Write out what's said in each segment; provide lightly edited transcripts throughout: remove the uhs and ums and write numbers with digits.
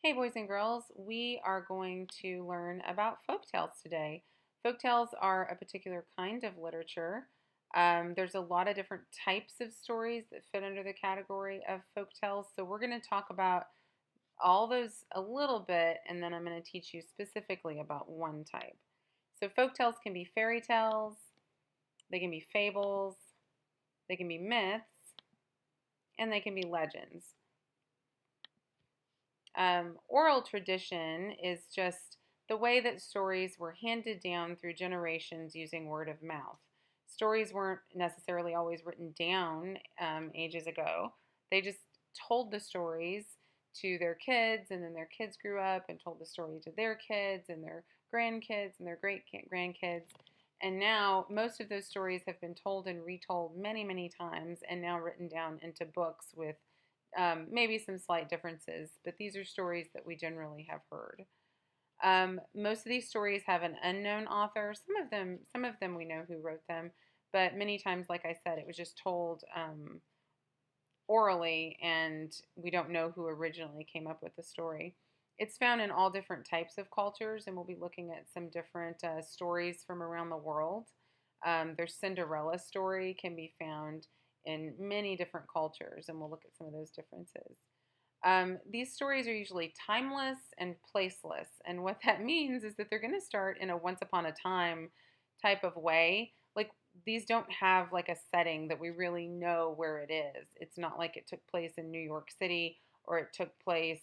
Hey, boys and girls, we are going to learn about folktales today. Folktales are a particular kind of literature. There's a lot of different types of stories that fit under the category of folktales. So, we're going to talk about all those a little bit, and then I'm going to teach you specifically about one type. So, folktales can be fairy tales, they can be fables, they can be myths, and they can be legends. Oral tradition is just the way that stories were handed down through generations using word of mouth. Stories weren't necessarily always written down ages ago. They just told the stories to their kids, and then their kids grew up and told the story to their kids and their grandkids and their great grandkids. And now most of those stories have been told and retold many, many times and now written down into books with maybe some slight differences, but these are stories that we generally have heard. Most of these stories have an unknown author. Some of them we know who wrote them, but many times, like I said, it was just told orally, and we don't know who originally came up with the story. It's found in all different types of cultures, and we'll be looking at some different stories from around the world. Their Cinderella story can be found in many different cultures, and we'll look at some of those differences. These stories are usually timeless and placeless, and what that means is that they're going to start in a once upon a time type of way. Like, these don't have like a setting that we really know where it is. It's not like it took place in New York City or it took place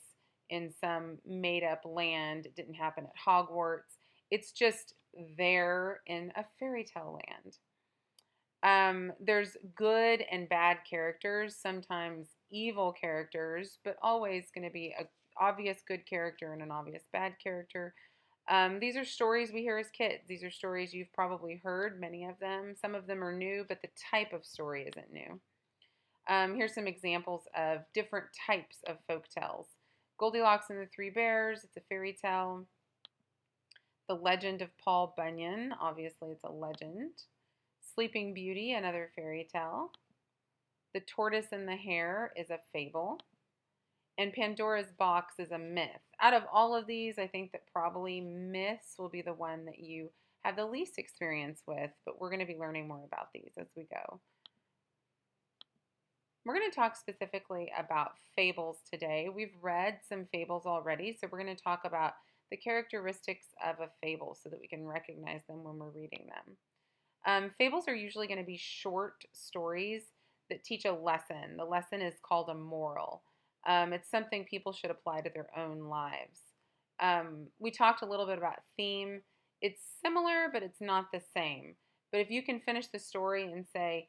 in some made up land. It didn't happen at Hogwarts. It's just there in a fairy tale land. There's good and bad characters, sometimes evil characters, but always going to be an obvious good character and an obvious bad character. These are stories we hear as kids. These are stories you've probably heard, many of them. Some of them are new, but the type of story isn't new. Here's some examples of different types of folk tales. Goldilocks and the Three Bears, it's a fairy tale. The Legend of Paul Bunyan, obviously it's a legend. Sleeping Beauty, another fairy tale. The Tortoise and the Hare is a fable. And Pandora's Box is a myth. Out of all of these, I think that probably myths will be the one that you have the least experience with, but we're going to be learning more about these as we go. We're going to talk specifically about fables today. We've read some fables already, so we're going to talk about the characteristics of a fable so that we can recognize them when we're reading them. Fables are usually going to be short stories that teach a lesson. The lesson is called a moral. It's something people should apply to their own lives. We talked a little bit about theme. It's similar, but it's not the same. But if you can finish the story and say,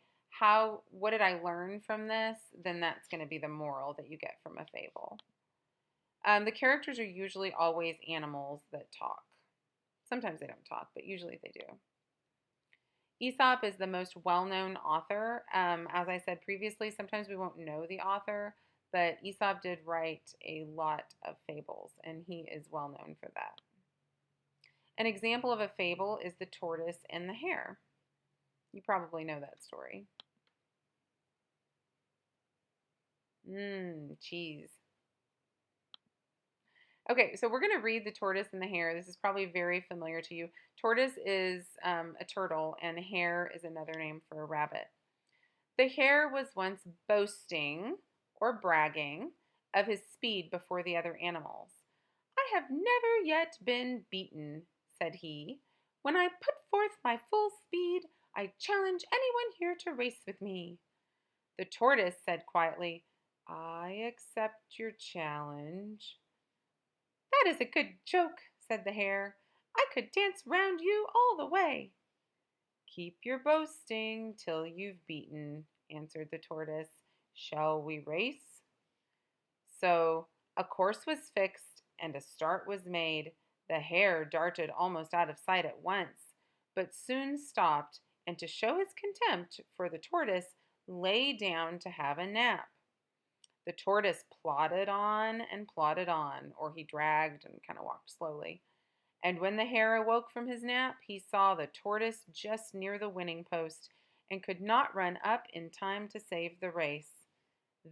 what did I learn from this? Then that's going to be the moral that you get from a fable. The characters are usually always animals that talk. Sometimes they don't talk, but usually they do. Aesop is the most well-known author. As I said previously, sometimes we won't know the author, but Aesop did write a lot of fables, and he is well known for that. An example of a fable is The Tortoise and the Hare. You probably know that story. Cheese. Okay, so we're going to read The Tortoise and the Hare. This is probably very familiar to you. Tortoise is a turtle, and hare is another name for a rabbit. The hare was once boasting or bragging of his speed before the other animals. I have never yet been beaten, said he. When I put forth my full speed, I challenge anyone here to race with me. The tortoise said quietly, I accept your challenge. That is a good joke, said the hare. I could dance round you all the way. Keep your boasting till you've beaten, answered the tortoise. Shall we race? So a course was fixed and a start was made. The hare darted almost out of sight at once, but soon stopped, and to show his contempt for the tortoise, lay down to have a nap. The tortoise plodded on and plodded on, or he dragged and kind of walked slowly. And when the hare awoke from his nap, he saw the tortoise just near the winning post and could not run up in time to save the race.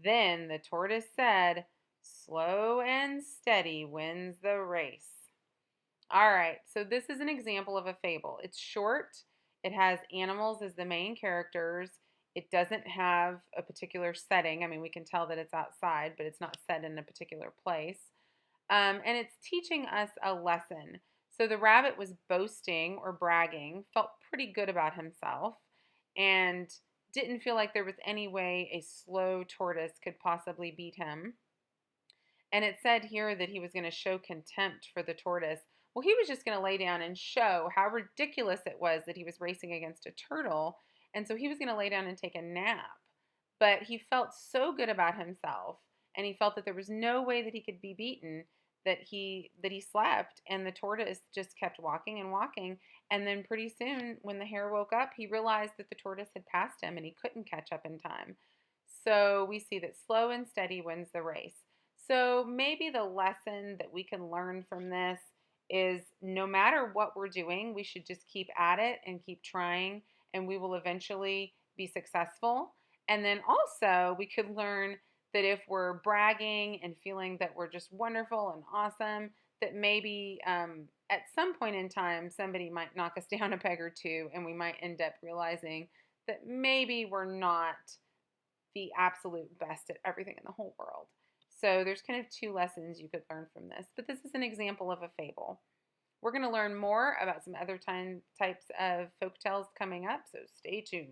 Then the tortoise said, Slow and steady wins the race. All right, so this is an example of a fable. It's short, it has animals as the main characters. It doesn't have a particular setting. I mean, we can tell that it's outside, but it's not set in a particular place. And it's teaching us a lesson. So the rabbit was boasting or bragging, felt pretty good about himself, and didn't feel like there was any way a slow tortoise could possibly beat him. And it said here that he was going to show contempt for the tortoise. Well, he was just going to lay down and show how ridiculous it was that he was racing against a turtle. And so he was going to lay down and take a nap. But he felt so good about himself, and he felt that there was no way that he could be beaten, that he slept, and the tortoise just kept walking and walking. And then pretty soon when the hare woke up, he realized that the tortoise had passed him and he couldn't catch up in time. So we see that slow and steady wins the race. So maybe the lesson that we can learn from this is no matter what we're doing, we should just keep at it and keep trying, and we will eventually be successful. And then also, we could learn that if we're bragging and feeling that we're just wonderful and awesome, that maybe at some point in time, somebody might knock us down a peg or two, and we might end up realizing that maybe we're not the absolute best at everything in the whole world. So there's kind of two lessons you could learn from this, but this is an example of a fable. We're going to learn more about some other types of folk tales coming up, so stay tuned.